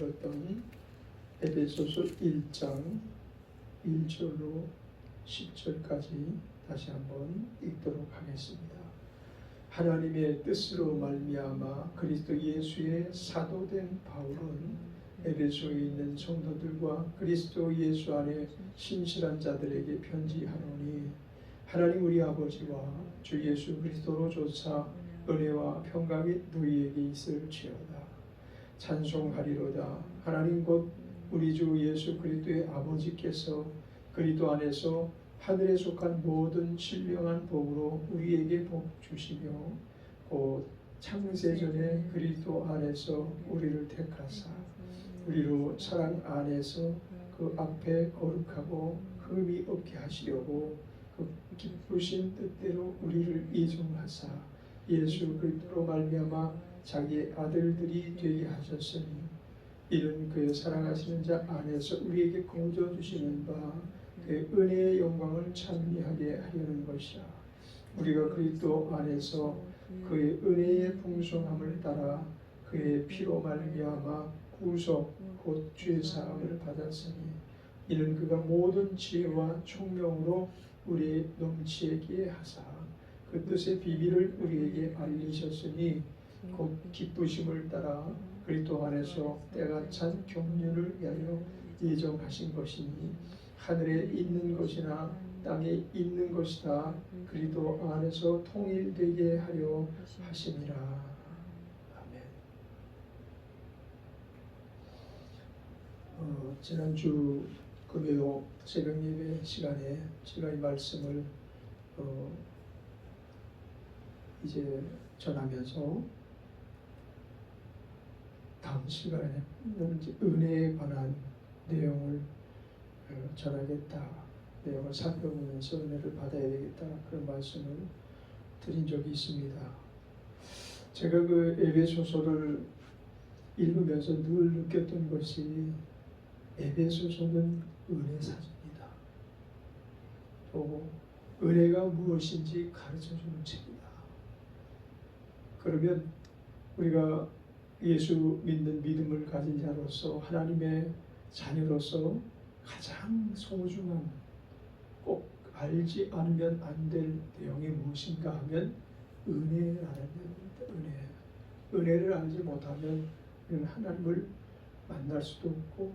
들었던 에베소서 1장 1절로 10절까지 다시 한번 읽도록 하겠습니다. 하나님의 뜻으로 말미암아 그리스도 예수의 사도된 바울은 에베소에 있는 성도들과 그리스도 예수 안에 신실한 자들에게 편지하노니, 하나님 우리 아버지와 주 예수 그리스도로 조차 은혜와 평강이 너희에게 있을지어다. 찬송하리로다. 하나님 곧 우리 주 예수 그리스도의 아버지께서 그리스도 안에서 하늘에 속한 모든 신령한 복으로 우리에게 복 주시며, 곧 창세전에 그리스도 안에서 우리를 택하사 우리로 사랑 안에서 그 앞에 거룩하고 흠이 없게 하시려고 그 기쁘신 뜻대로 우리를 이중하사 예수 그리스도로 말미암아 자기의 아들들이 되게 하셨으니, 이는 그의 사랑하시는 자 안에서 우리에게 거저 주시는 바 그의 은혜의 영광을 찬미하게 하려는 것이라. 우리가 그리스도 안에서 그의 은혜의 풍성함을 따라 그의 피로 말미암아 구속 곧 죄 사함을 받았으니, 이는 그가 모든 지혜와 총명으로 우리의 넘치게 하사 그 뜻의 비밀을 우리에게 알리셨으니, 곧 기쁘심을 따라 그리스도 안에서 때가 찬 경륜을 위하여 예정하신 것이니, 하늘에 있는 것이나 땅에 있는 것이다 그리스도 안에서 통일되게 하려 하심이라. 아멘. 지난주 금요 새벽 예배 시간에 제가 이 말씀을 이제 전하면서 다음 시간에는 이제 은혜에 관한 내용을 전하겠다, 내용을 살펴보면서 은혜를 받아야 되겠다, 그런 말씀을 드린 적이 있습니다. 제가 그 에베소서를 읽으면서 늘 느꼈던 것이, 에베소서는 은혜사입니다. 또 은혜가 무엇인지 가르쳐주는 책이다. 그러면 우리가 예수 믿는 믿음을 가진 자로서, 하나님의 자녀로서 가장 소중한, 꼭 알지 않으면 안 될 내용이 무엇인가 하면 은혜라는 내용입니다. 은혜를 알지 못하면 우리는 하나님을 만날 수도 없고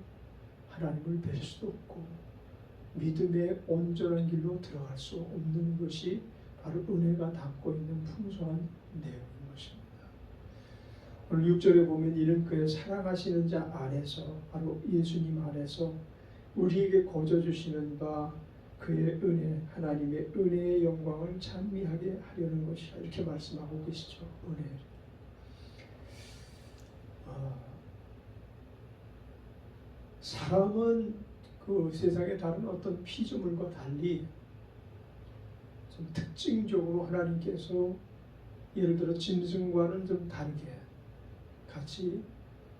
하나님을 뵐 수도 없고 믿음의 온전한 길로 들어갈 수 없는 것이 바로 은혜가 담고 있는 풍성한 내용인 것입니다. 오늘 6절에 보면, 이는 그의 사랑하시는 자 안에서, 바로 예수님 안에서 우리에게 거저 주시는 바 그의 은혜, 하나님의 은혜의 영광을 찬미하게 하려는 것이라, 이렇게 말씀하고 계시죠. 은혜. 사람은 그 세상의 다른 어떤 피조물과 달리 좀 특징적으로 하나님께서, 예를 들어 짐승과는 좀 다르게, 같이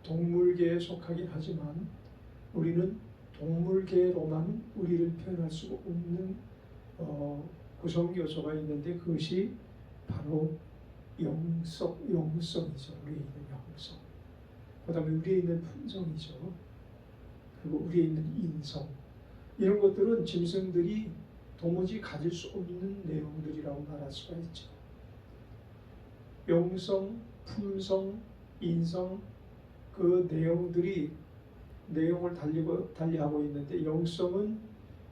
동물계에 속하긴 하지만 우리는 동물계로만 우리를 표현할 수 없는 구성 요소가 있는데, 그것이 바로 영성이죠. 우리에 있는 영성, 그 다음에 우리에 있는 품성이죠. 그리고 우리에 있는 인성, 이런 것들은 짐승들이 도무지 가질 수 없는 내용들이라고 말할 수가 있죠. 영성, 품성, 인성, 그 내용들이 내용을 달리하고 있는데, 영성은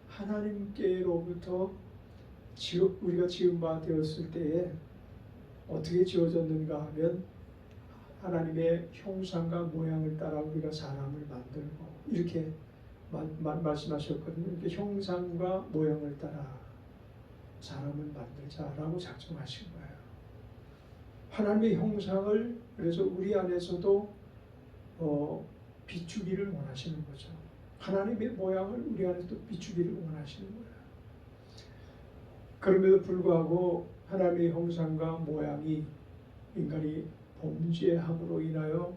하나님께로부터 우리가 지은 바 되었을 때에 어떻게 지어졌는가 하면, 하나님의 형상과 모양을 따라 우리가 사람을 만들고, 이렇게 말씀하셨거든요. 이렇게 형상과 모양을 따라 사람을 만들자라고 작정하신 거예요. 하나님의 형상을 그래서 우리 안에서도 비추기를 원하시는 거죠. 하나님의 모양을 우리 안에서도 비추기를 원하시는 거예요. 그럼에도 불구하고 하나님의 형상과 모양이 인간이 범죄함으로 인하여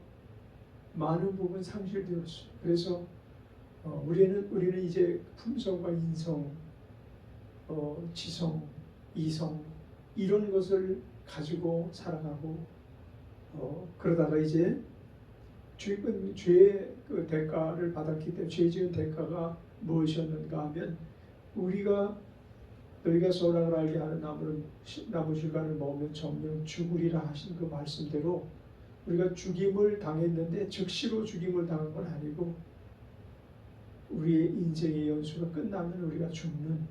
많은 부분 상실되었어요. 그래서 우리는 이제 품성과 인성, 지성, 이성, 이런 것을 가지고 살아가고, 그러다가 이제 죄의 그 대가를 받았기 때문에 죄 지은 대가가 무엇이었는가 하면 우리가 너희가 선악을 알게 하는 나무 줄간을 먹으면 정령 죽으리라 하신 그 말씀대로 우리가 죽임을 당했는데 즉시로 죽임을 당한 건 아니고 우리의 인생의 연수가 끝나면 우리가 죽는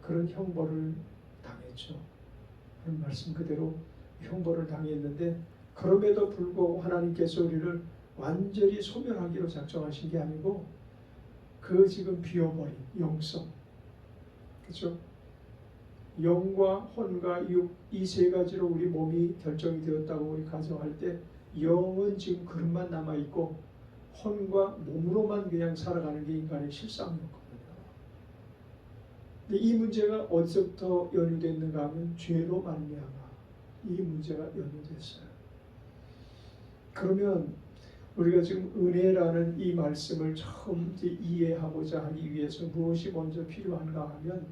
그런 형벌을 당했죠. 그런 말씀 그대로 형벌을 당했는데 그럼에도 불구하고 하나님께서 우리를 완전히 소멸하기로 작정하신 게 아니고 그 지금 비워버린 영성, 그렇죠? 영과 혼과 육 이 세 가지로 우리 몸이 결정이 되었다고 우리 가정할 때 영은 지금 그릇만 남아 있고 혼과 몸으로만 그냥 살아가는 게 인간의 실상이었거든요. 근데 이 문제가 어디서부터 연유됐는가 하면 죄로 말미암아 이 문제가 연유됐어요. 그러면 우리가 지금 은혜라는 이 말씀을 처음 이해하고자 하기 위해서 무엇이 먼저 필요한가 하면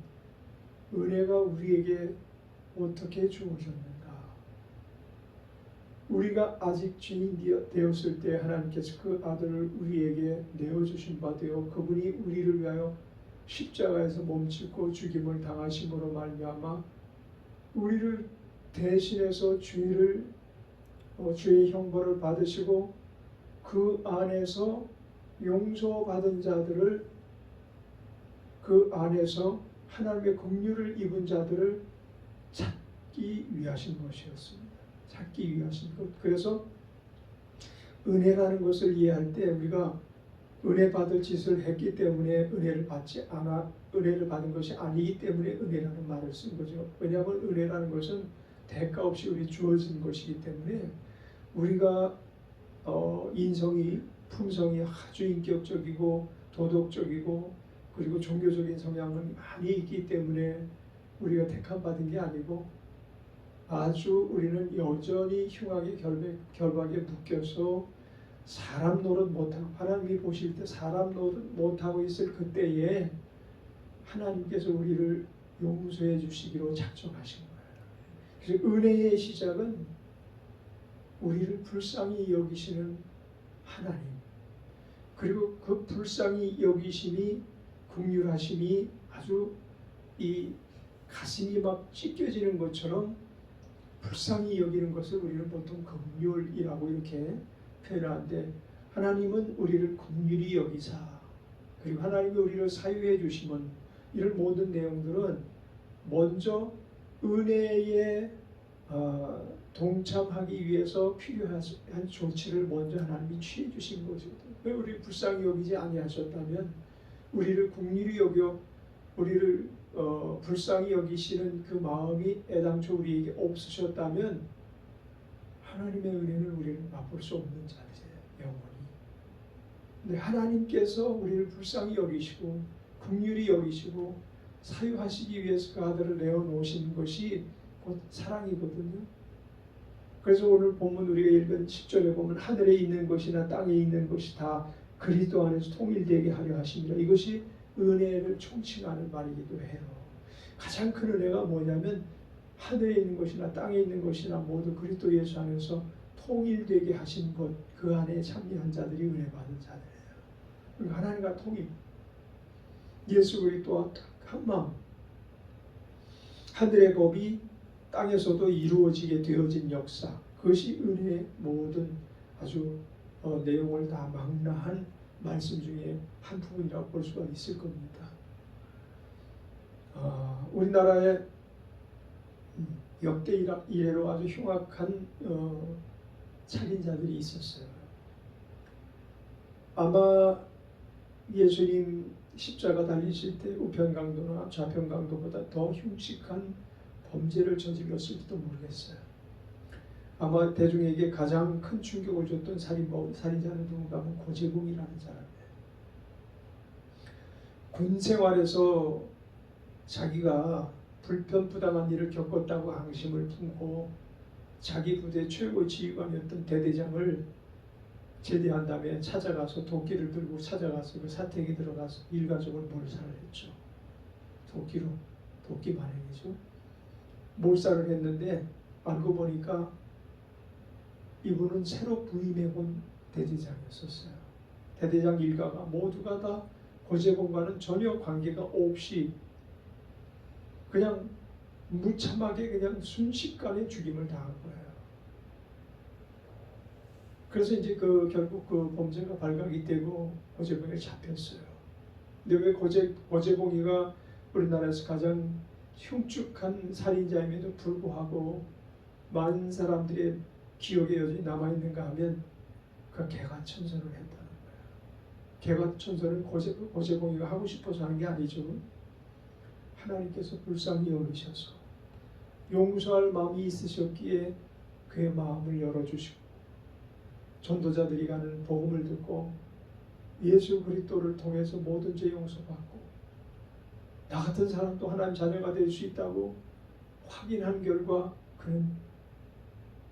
은혜가 우리에게 어떻게 주어졌는가? 우리가 아직 죄인 되었을 때 하나님께서 그 아들을 우리에게 내어주신 바 되어 그분이 우리를 위하여 십자가에서 몸짓고 죽임을 당하심으로 말미암아 우리를 대신해서 죄의 형벌을 받으시고 그 안에서 용서받은 자들을 그 안에서 하나님의 긍휼을 입은 자들을 찾기 위하신 것이었습니다. 찾기 위하신 것. 그래서 은혜라는 것을 이해할 때 우리가 은혜 받을 짓을 했기 때문에 은혜를 받은 것이 아니기 때문에 은혜라는 말을 쓴 거죠. 왜냐하면 은혜라는 것은 대가 없이 우리 주어진 것이기 때문에 우리가 인성이 품성이 아주 인격적이고 도덕적이고 그리고 종교적인 성향은 많이 있기 때문에 우리가 택함받은 게 아니고 아주 우리는 여전히 흉악의 결박에 묶여서 사람 노릇 못하고 하나님이 보실 때 사람 노릇 못하고 있을 그때에 하나님께서 우리를 용서해 주시기로 작정하신 거예요. 그래서 은혜의 시작은 우리를 불쌍히 여기시는 하나님 그리고 그 불쌍히 여기심이 긍휼하심이 아주 이 가슴이 막 찢겨지는 것처럼 불쌍히 여기는 것을 우리는 보통 긍휼이라고 이렇게 표현하는데 하나님은 우리를 긍휼히 여기사 그리고 하나님이 우리를 사유해 주심은 이런 모든 내용들은 먼저 은혜에 동참하기 위해서 필요한 조치를 먼저 하나님이 취해 주신 것이거든요. 왜 우리를 불쌍히 여기지 아니하셨다면 우리를 긍휼히 여겨 우리를 불쌍히 여기시는 그 마음이 애당초 우리에게 없으셨다면 하나님의 은혜는 우리를 맛볼 수 없는 자들이에요. 영원히. 근데 하나님께서 우리를 불쌍히 여기시고 긍휼히 여기시고 사유하시기 위해서 그 아들을 내어놓으신 것이 곧 사랑이거든요. 그래서 오늘 본문 우리가 읽은 10절에 보면 하늘에 있는 것이나 땅에 있는 것이 다 그리스도 안에서 통일되게 하려 하십니다. 이것이 은혜를 총칭하는 말이기도 해요. 가장 큰 은혜가 뭐냐면 하늘에 있는 것이나 땅에 있는 것이나 모두 그리스도 예수 안에서 통일되게 하신 것, 그 안에 참여한 자들이 은혜 받은 자들이에요. 그러니까 하나님과 통일, 예수 그리스도와 한 마음, 하늘의 법이 땅에서도 이루어지게 되어진 역사, 그것이 은혜의 모든 아주 내용을 다 망라한 말씀 중에 한 부분이라고 볼 수가 있을 겁니다. 우리나라에 역대 이래로 아주 흉악한 살인자들이 있었어요. 아마 예수님 십자가 달리실 때 우편강도나 좌편강도보다 더 흉측한 범죄를 저질렀을지도 모르겠어요. 아마 대중에게 가장 큰 충격을 줬던 살인자는 누군가 하면 고재봉이라는 사람이에요. 군 생활에서 자기가 불편부당한 일을 겪었다고 앙심을 품고 자기 부대 최고 지휘관이었던 대대장을 제대한 다음에 찾아가서 도끼를 들고 찾아가서 그 사택에 들어가서 일가족을 몰살을 했죠. 도끼 만행이죠. 몰살을 했는데 알고 보니까 이분은 새로 부임해 온 대대장이었었어요. 대대장 일가가 모두가 다 고재봉과는 전혀 관계가 없이 그냥 무참하게 그냥 순식간에 죽임을 당한 거예요. 그래서 이제 결국 그 범죄가 발각이 되고 고재봉이 잡혔어요. 근데 왜 고재봉이가 우리나라에서 가장 흉측한 살인자임에도 불구하고 많은 사람들의 기억에 여전히 남아있는가 하면 그 개과천선을 했다는 거예요. 개과천선은 고재봉이가 하고 싶어서 하는 게 아니죠. 하나님께서 불쌍히 여기셔서 용서할 마음이 있으셨기에 그의 마음을 열어주시고 전도자들이 가는 복음을 듣고 예수 그리스도를 통해서 모든 죄 용서받고 나 같은 사람도 하나님 자녀가 될 수 있다고 확인한 결과 그는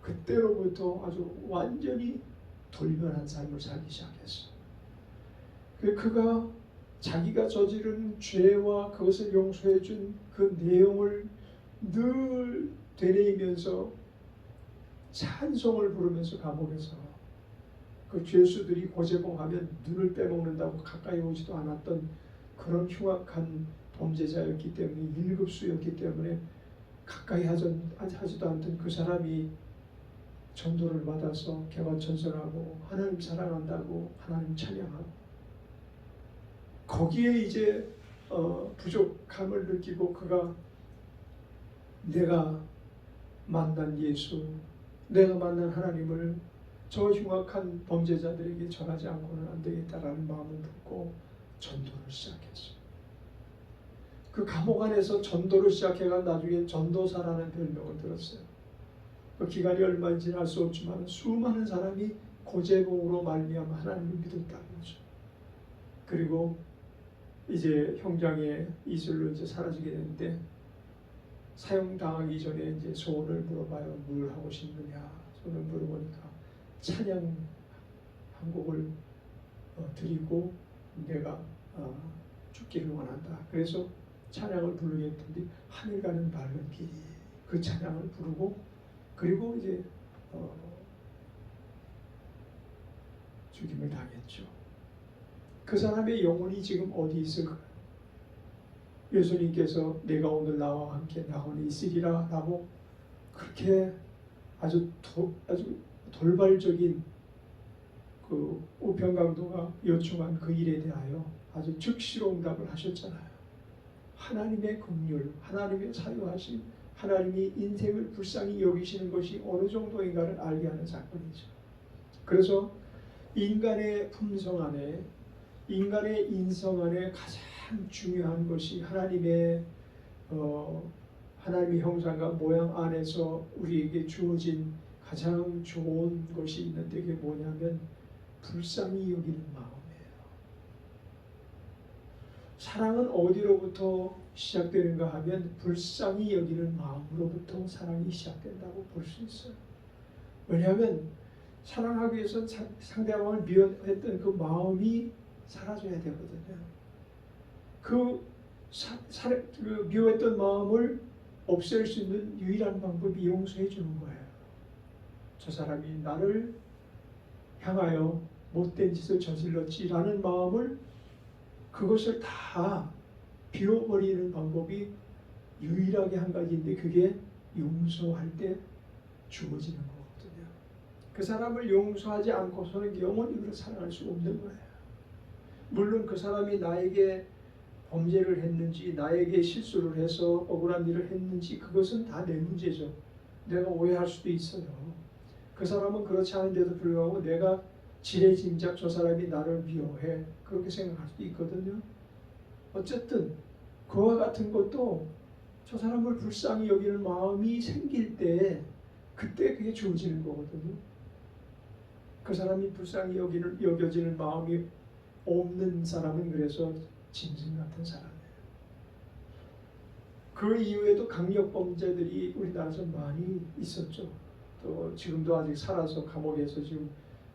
그때로부터 아주 완전히 돌변한 삶을 살기 시작했어. 그가 자기가 저지른 죄와 그것을 용서해 준 그 내용을 늘 되뇌이면서 찬송을 부르면서 감옥에서 그 죄수들이 고재봉하면 눈을 빼먹는다고 가까이 오지도 않았던 그런 흉악한 범죄자였기 때문에 1급수였기 때문에 가까이 하지도 않던 그 사람이 전도를 받아서 개과천선하고 하나님 사랑한다고 하나님 찬양하고 거기에 이제 부족함을 느끼고 그가 내가 만난 예수, 내가 만난 하나님을 저 흉악한 범죄자들에게 전하지 않고는 안 되겠다라는 마음을 품고 전도를 시작했어요. 그 감옥 안에서 전도를 시작해가 나중에 전도사라는 별명을 들었어요. 그 기간이 얼마인지는 알 수 없지만 수많은 사람이 고재봉으로 말미암아 하나님을 믿었다는 거죠. 그리고 이제 형장의 이슬로 이제 사라지게 되는데 사형당하기 전에 이제 소원을 물어봐요. 뭘 하고 싶느냐? 소원을 물어보니까 찬양 한 곡을 드리고 내가 죽기를 원한다. 그래서 찬양을 부르겠는데 하늘 가는 밝은 길 그 찬양을 부르고 그리고 이제 죽임을 당했죠. 그 사람의 영혼이 지금 어디 있을까요? 예수님께서 내가 오늘 나와 함께 나원에 있으리라 라고 그렇게 아주 돌발적인 그 우편강도가 요청한 그 일에 대하여 아주 즉시로 응답을 하셨잖아요. 하나님의 긍휼, 하나님의 사유하심, 하나님이 인생을 불쌍히 여기시는 것이 어느 정도인가를 알게 하는 사건이죠. 그래서 인간의 품성 안에, 인간의 인성 안에 가장 중요한 것이 하나님의 형상과 모양 안에서 우리에게 주어진 가장 좋은 것이 있는데 그게 뭐냐면 불쌍히 여기는 마음이에요. 사랑은 어디로부터 시작되는가 하면 불쌍히 여기는 마음으로부터 사랑이 시작된다고 볼 수 있어요. 왜냐하면 사랑하기 위해서는 상대방을 미워했던 그 마음이 사라져야 되거든요. 그 미워했던 마음을 없앨 수 있는 유일한 방법이 용서해 주는 거예요. 저 사람이 나를 향하여 못된 짓을 저질렀지라는 마음을 그것을 다 비워버리는 방법이 유일하게 한 가지인데 그게 용서할 때 주어지는 거거든요. 그 사람을 용서하지 않고서는 영원히 그를 사랑할 수 없는 거예요. 물론 그 사람이 나에게 범죄를 했는지 나에게 실수를 해서 억울한 일을 했는지 그것은 다 내 문제죠. 내가 오해할 수도 있어요. 그 사람은 그렇지 않은데도 불구하고 내가 지레짐작 저 사람이 나를 미워해 그렇게 생각할 수도 있거든요. 어쨌든 그와 같은 것도 저 사람을 불쌍히 여기는 마음이 생길 때 그때 그게 주어지는 거거든요. 그 사람이 불쌍히 여겨지는 마음이 없는 사람은 그래서 짐승 같은 사람이에요. 그 이후에도 강력범죄들이 우리나라에서 많이 있었죠. 또 지금도 아직 살아서 감옥에서 지금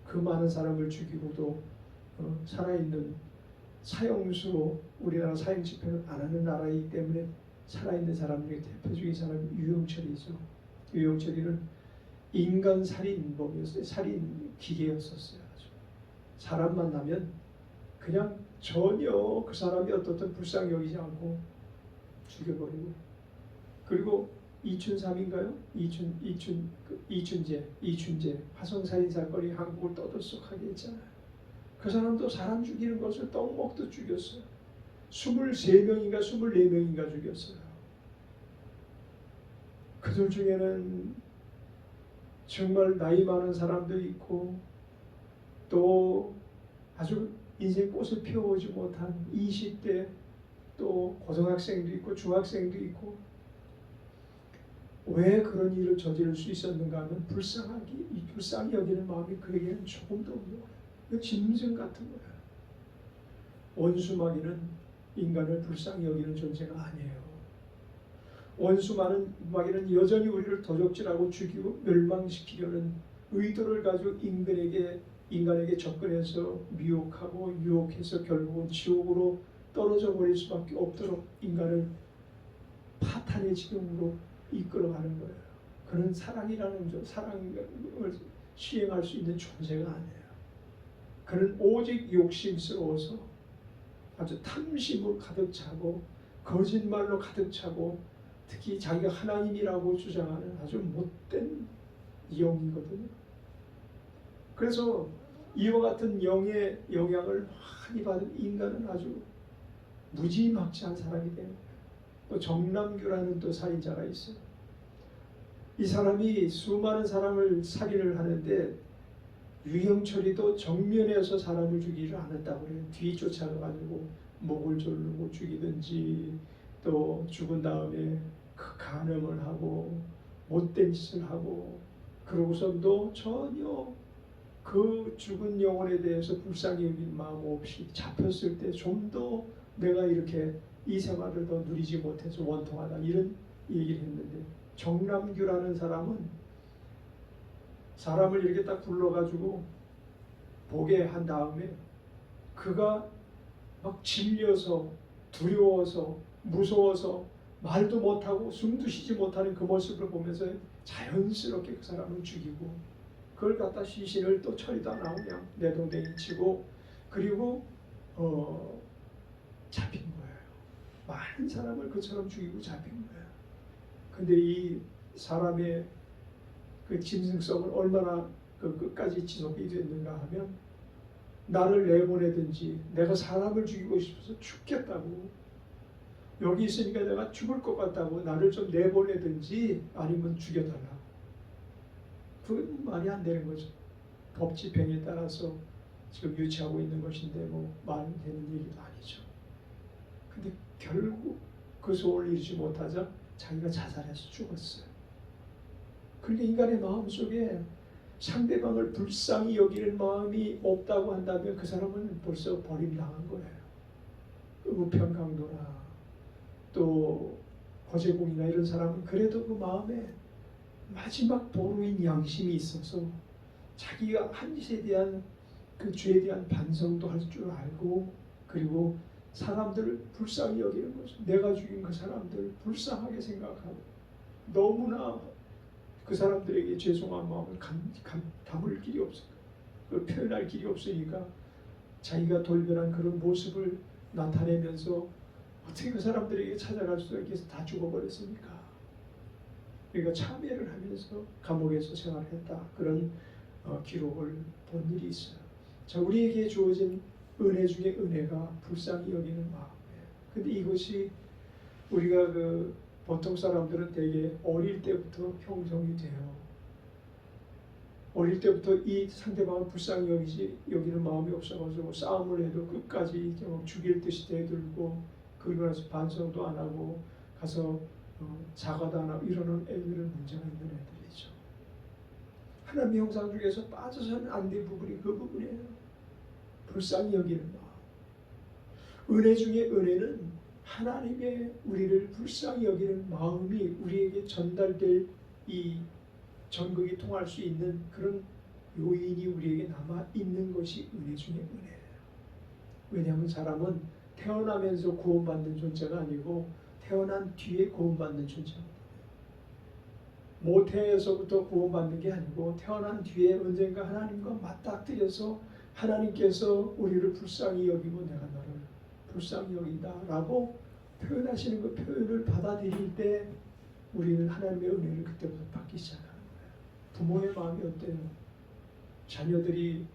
그 많은 사람을 죽이고도 살아있는 사형수로 우리나라 사형 집행을 안 하는 나라이기 때문에 살아있는 사람 중에 대표적인 사람이 유영철이죠. 유영철이는 인간 살인범이었어요. 살인 기계였었어요. 사람 만나면 그냥 전혀 그 사람이 어떻든 불쌍히 여기지 않고 죽여버리고, 그리고 이춘삼인가요? 이춘재 화성살인 사건이 한국을 떠들썩하게 했잖아요. 그 사람도 사람 죽이는 것을 떡 먹듯 죽였어요. 23명인가 24명인가 죽였어요. 그들 중에는 정말 나이 많은 사람도 있고 또 아주 인생 꽃을 피워오지 못한 20대 또 고등학생도 있고 중학생도 있고, 왜 그런 일을 저지를 수 있었는가 하면 불쌍히 여기는 마음이 그에게는 조금도 없는 거예요. 짐승 같은 거예요. 원수마귀는 인간을 불쌍히 여기는 존재가 아니에요. 원수마귀는 여전히 우리를 도적질하고 죽이고 멸망시키려는 의도를 가지고 인간에게 접근해서 미혹하고 유혹해서 결국은 지옥으로 떨어져 버릴 수밖에 없도록 인간을 파탄의 지경으로 이끌어가는 거예요. 그는 사랑을 시행할 수 있는 존재가 아니에요. 그는 오직 욕심스러워서 아주 탐심으로 가득 차고 거짓말로 가득 차고, 특히 자기가 하나님이라고 주장하는 아주 못된 영이거든요. 그래서 이와 같은 영의 영향을 많이 받은 인간은 아주 무지막지한 사람이 되는 거예요. 또 정남규라는 또 살인자가 있어요. 이 사람이 수많은 사람을 살인을 하는데 유형철이도 정면에서 사람을 죽이지 않았다고 해요. 뒤쫓아가지고 목을 조르고 죽이든지, 또 죽은 다음에 그 간음을 하고 못된 짓을 하고, 그러고선도 전혀 그 죽은 영혼에 대해서 불쌍히 여긴 마음 없이 잡혔을 때 좀 더 내가 이렇게 이 생활을 더 누리지 못해서 원통하다, 이런 얘기를 했는데, 정남규라는 사람은 사람을 이렇게 딱 불러가지고 보게 한 다음에 그가 막 질려서 두려워서 무서워서 말도 못하고 숨도 쉬지 못하는 그 모습을 보면서 자연스럽게 그 사람을 죽이고, 그걸 갖다 시신을 또 처리도 안 하고 그냥 내동댕이 치고, 그리고 잡힌 거예요. 많은 사람을 그처럼 죽이고 잡힌 거예요. 근데 이 사람의 그 짐승성을 얼마나 그 끝까지 지속이 됐는가 하면, 나를 내보내든지, 내가 사람을 죽이고 싶어서 죽겠다고, 여기 있으니까 내가 죽을 것 같다고 나를 좀 내보내든지 아니면 죽여달라고. 그건 말이 안 되는 거죠. 법 집행에 따라서 지금 유치하고 있는 것인데 뭐 말이 되는 얘기도 아니죠. 근데 결국 그 소원을 이루지 못하자 자기가 자살해서 죽었어요. 그러니까 인간의 마음속에 상대방을 불쌍히 여기는 마음이 없다고 한다면 그 사람은 벌써 버림당한 거예요. 우편강도나 또 거제공이나 이런 사람은 그래도 그 마음에 마지막 보루인 양심이 있어서 자기가 한 짓에 대한 그 죄에 대한 반성도 할 줄 알고, 그리고 사람들을 불쌍히 여기는 거죠. 내가 죽인 그 사람들을 불쌍하게 생각하고, 너무나 그 사람들에게 죄송한 마음을 담을 길이 없어요. 그걸 표현할 길이 없으니까 자기가 돌변한 그런 모습을 나타내면서 어떻게 그 사람들에게 찾아갈 수 있게 해서 다 죽어버렸습니까? 그러니까 참회를 하면서 감옥에서 생활했다, 그런 기록을 본 일이 있어요. 자, 우리에게 주어진 은혜 중에 은혜가 불쌍히 여기는 마음이에요. 근데 이것이 우리가 보통 사람들은 되게 어릴 때부터 형성이 돼요. 어릴 때부터 이 상대방을 불쌍히 여기는 마음이 없어가지고 싸움을 해도 끝까지 죽일 듯이 대들고, 그리고 나서 반성도 안 하고 가서 사과도 안 하고 이러는 애들은 문제가 있는 애들이죠. 하나님의 형상 중에서 빠져서는 안 될 부분이 그 부분이에요. 불쌍히 여기는 마음. 은혜 중에 은혜는 하나님의 우리를 불쌍히 여기는 마음이 우리에게 전달될 이 전극이 통할 수 있는 그런 요인이 우리에게 남아 있는 것이 은혜 중에 은혜예요. 왜냐하면 사람은 태어나면서 구원받는 존재가 아니고 태어난 뒤에 구원받는 존재입니다. 모태에서부터 구원받는 게 아니고 태어난 뒤에 언젠가 하나님과 맞닥뜨려서 하나님께서 우리를 불쌍히 여기고 내가 너를 불쌍히 여긴다라고 표현하시는 그 표현을 받아들일 때 우리는 하나님의 은혜를 그때부터 받기 시작하는 거예요. 부모의 마음이 어때요? 자녀들이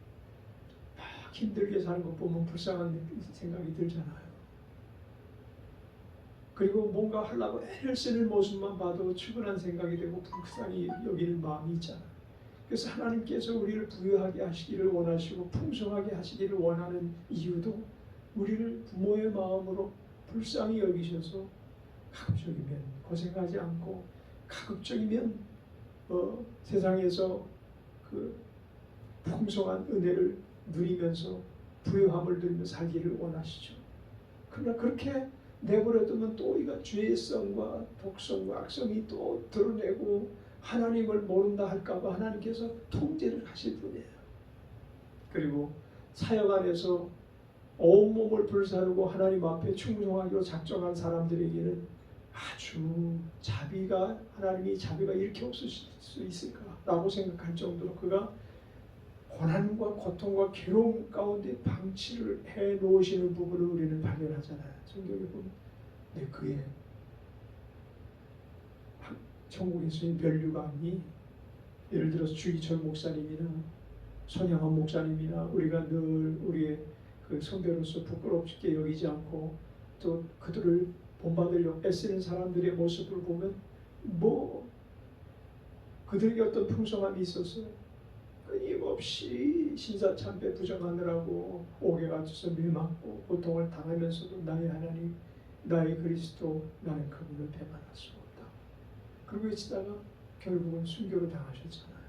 막 힘들게 사는 것 보면 불쌍한 생각이 들잖아요. 그리고 뭔가 하려고 애를 쓰는 모습만 봐도 측은한 생각이 되고 불쌍히 여기는 마음이 있잖아요. 그래서 하나님께서 우리를 부유하게 하시기를 원하시고 풍성하게 하시기를 원하는 이유도 우리를 부모의 마음으로 불쌍히 여기셔서 가급적이면 고생하지 않고 가급적이면 세상에서 그 풍성한 은혜를 누리면서 부유함을 누리며 살기를 원하시죠. 그러나 그렇게 내버려두면 또 우리가 죄성과 독성과 악성이 또 드러내고 하나님을 모른다 할까봐 하나님께서 통제를 하실 분이에요. 그리고 사역 안에서 온몸을 불사르고 하나님 앞에 충성하기로 작정한 사람들에게는 아주 하나님이 자비가 이렇게 없을 수 있을까라고 생각할 정도로 그가 고난과 고통과 괴로움 가운데 방치를 해 놓으시는 부분을 우리는 발견하잖아요. 성경에 보면 그의 천국에서의 면류관이 예를 들어서 주기철 목사님이나 손양원 목사님이나 우리가 늘 우리의 그 선배로서 부끄럽게 여기지 않고 또 그들을 본받으려고 애쓰는 사람들의 모습을 보면 그들에게 어떤 풍성함이 있어서 끊임없이 신사참배 부정하느라고 옥에 갇혀서 매맞고 고통을 당하면서도 나의 하나님 나의 그리스도 나는 그분을 배반할 수 없다. 그러고 있다가 결국은 순교를 당하셨잖아요.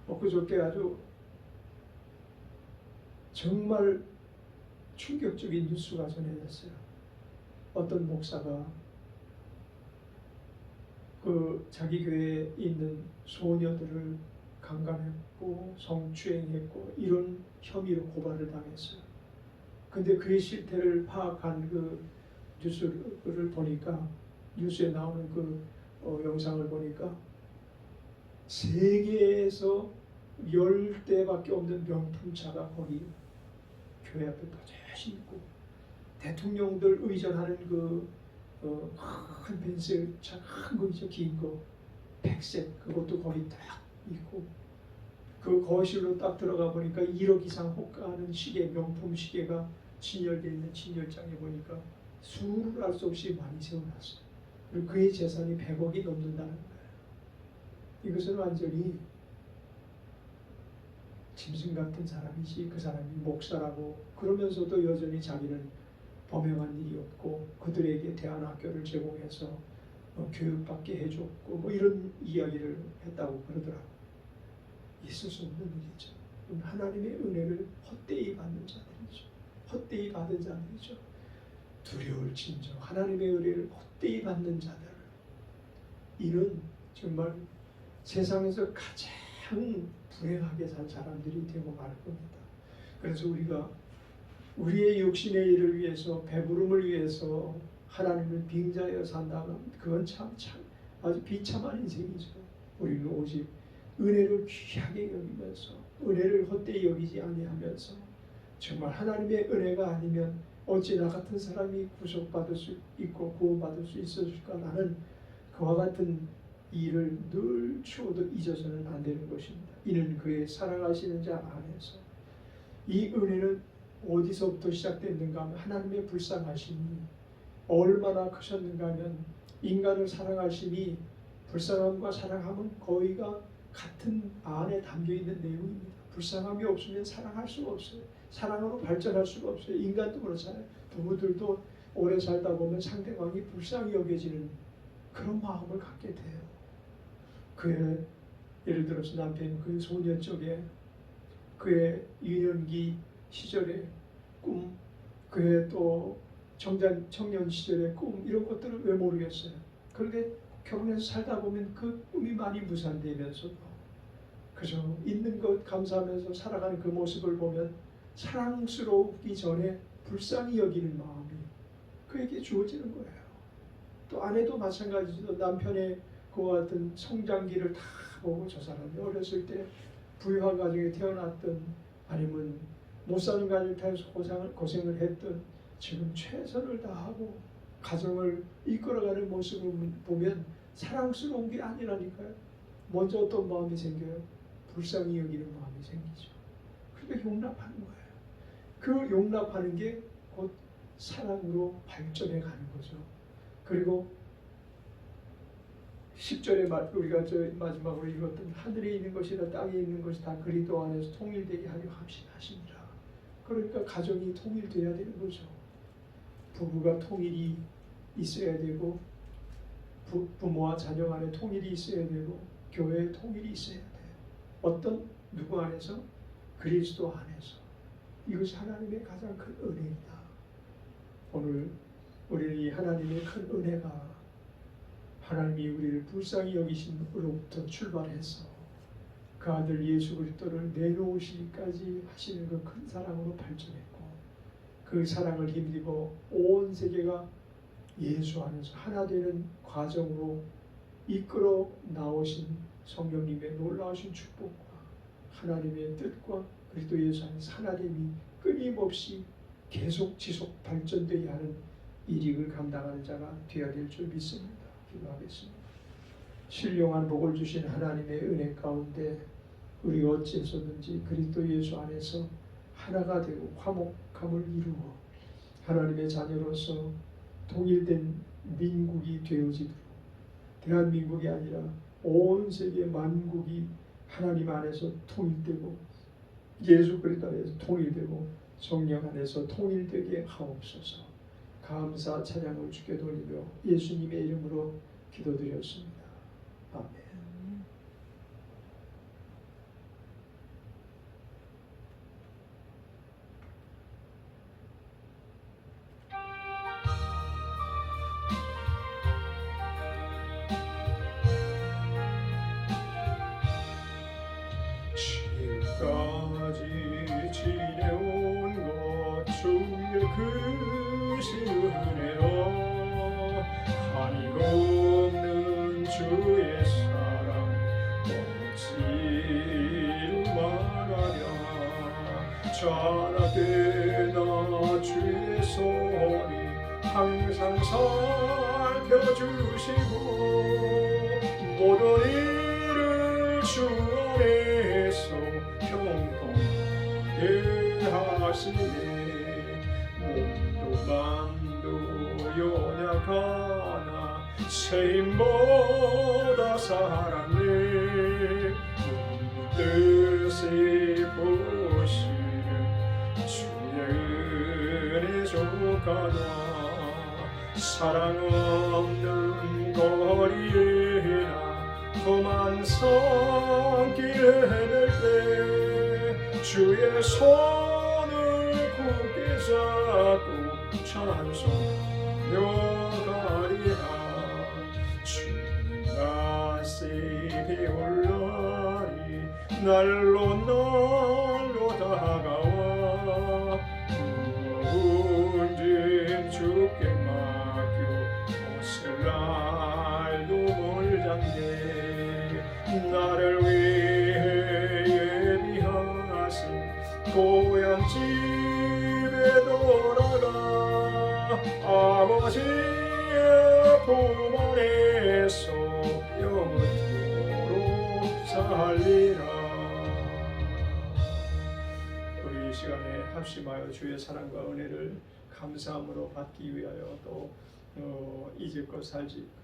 엊그저께 아주 정말 충격적인 뉴스가 전해졌어요. 어떤 목사가 그 자기 교회에 있는 소녀들을 강간했고 성추행했고 이런 혐의로 고발을 당했어요. 근데 그의 실태를 파악한 그 뉴스를 보니까 뉴스에 나오는 그 영상을 보니까 세계에서 10대밖에 없는 명품차가 거기 교회 앞에 버젓이 있고 대통령들 의전하는 큰 벤츠차 큰 거 있죠. 긴 거 백색 그것도 거기 딱 있고 그 거실로 딱 들어가 보니까 1억 이상 호가하는 시계 명품 시계가 진열되어 있는 진열장에 보니까 수를 알 수 없이 많이 세워놨어요. 그리고 그의 재산이 100억이 넘는다는 거예요. 이것은 완전히 짐승 같은 사람이지 그 사람이 목사라고 그러면서도 여전히 자기는 범행한 일이 없고 그들에게 대안학교를 제공해서 교육받게 해줬고 이런 이야기를 했다고 그러더라고요. 있을 수 없는 일이죠. 하나님의 은혜를 헛되이 받는 자들이죠. 헛되이 받은 자들이죠. 두려울진저 하나님의 은혜를 헛되이 받는 자들 이는 정말 세상에서 가장 불행하게 산 사람들이 되고 말 겁니다. 그래서 우리가 우리의 육신의 일을 위해서 배부름을 위해서 하나님을 빙자하여 산다면 그건 참 아주 비참한 인생이죠. 우리는 오직 은혜를 귀하게 여기면서 은혜를 헛되이 여기지 아니하면서 정말 하나님의 은혜가 아니면 어찌 나 같은 사람이 구속받을 수 있고 구원받을 수 있었을까라는 그와 같은 일을 늘 추워도 잊어서는 안 되는 것입니다. 이는 그의 사랑하시는 자 안에서 이 은혜는 어디서부터 시작됐는가 하면 하나님의 불쌍하심이 얼마나 크셨는가 하면 인간을 사랑하심이 불쌍함과 사랑함은 거의가 같은 안에 담겨있는 내용입니다. 불쌍함이 없으면 사랑할 수가 없어요. 사랑으로 발전할 수가 없어요. 인간도 그렇잖아요. 부부들도 오래 살다 보면 상대방이 불쌍히 여겨지는 그런 마음을 갖게 돼요. 그의 예를 들어서 남편이 그의 소년 쪽에 그의 유년기 시절의 꿈, 그의 또 청년 시절의 꿈 이런 것들을 왜 모르겠어요. 그런데 결혼해서 살다 보면 그 꿈이 많이 무산되면서도 그저 있는 것 감사하면서 살아가는 그 모습을 보면 사랑스러우기 전에 불쌍히 여기는 마음이 그에게 주어지는 거예요. 또 아내도 마찬가지죠. 남편의 그와 같은 성장기를 다 보고 저 사람이 어렸을 때 부유한 가정에 태어났든 아니면 못 사는 가정에 태어나서 고생을 했든 지금 최선을 다하고 가정을 이끌어가는 모습을 보면 사랑스러운 게 아니라니까요. 먼저 어떤 마음이 생겨요? 불쌍히 여기는 마음이 생기죠. 그러니까 용납하는 거예요. 그 용납하는 게 곧 사랑으로 발전해 가는 거죠. 그리고 10절에 우리가 마지막으로 읽었던 하늘에 있는 것이나 땅에 있는 것이 다 그리스도 안에서 통일되게 하려 합심하시니라. 그러니까 가정이 통일돼야 되는 거죠. 부부가 통일이 있어야 되고 부모와 자녀 간에 통일이 있어야 되고 교회에 통일이 있어야 돼요. 어떤 누구 안에서? 그리스도 안에서. 이것이 하나님의 가장 큰 은혜이다. 오늘 우리는 이 하나님의 큰 은혜가 하나님이 우리를 불쌍히 여기심으로부터 출발해서 그 아들 예수 그리스도를 내놓으시기까지 하시는 그 큰 사랑으로 발전했고 그 사랑을 힘입어 온 세계가 예수 안에서 하나 되는 과정으로 이끌어 나오신 성령님의 놀라우신 축복과 하나님의 뜻과 그리스도 예수 안에서 하나님이 끊임없이 계속 지속 발전되어야 하는 일익을 감당하는 자가 되어야 될 줄 믿습니다. 기도하겠습니다. 신령한 복을 주신 하나님의 은혜 가운데 우리가 어째서든지 그리스도 예수 안에서 하나가 되고 화목함을 이루어 하나님의 자녀로서 통일된 민국이 되어지도록 대한민국이 아니라 온 세계 만국이 하나님 안에서 통일되고 예수 그리스도 안에서 통일되고 성령 안에서 통일되게 하옵소서. 감사 찬양을 주께 돌리며 예수님의 이름으로 기도드렸습니다. 아멘. 지금까지 지내온 것 주의 크신 은혜로 한이 없는 주의 사랑 어찌 말하랴. 자라되나 주의 손이 항상 살펴주시고 모든 일을 주 안에서 평통하게 하시네. 몸도 만도 연약하나 세임보다 살았네. 뜻이 보시는 주의 은혜 조가나 사랑 없는 거리에나 험한 손길 헤맬 때 주의 손을 굳게 잡고 찬송하여가리라. 주님 말씀이 올라리 날로 날로 다가와 무거운 짐 주께 맡겨 옷을 날도 몰장네. 나를 위해 예비하신 고향 집에 돌아가 아버지의 품 안에서 영원토록 살리라. 우리 이 시간에 합심하여 주의 사랑과 은혜를 감사함으로 받기 위하여 또 이제껏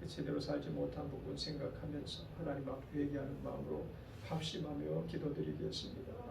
제대로 살지 못한 부분 생각하면서 하나님 앞에 회개하는 마음으로 합심하며 기도드리겠습니다.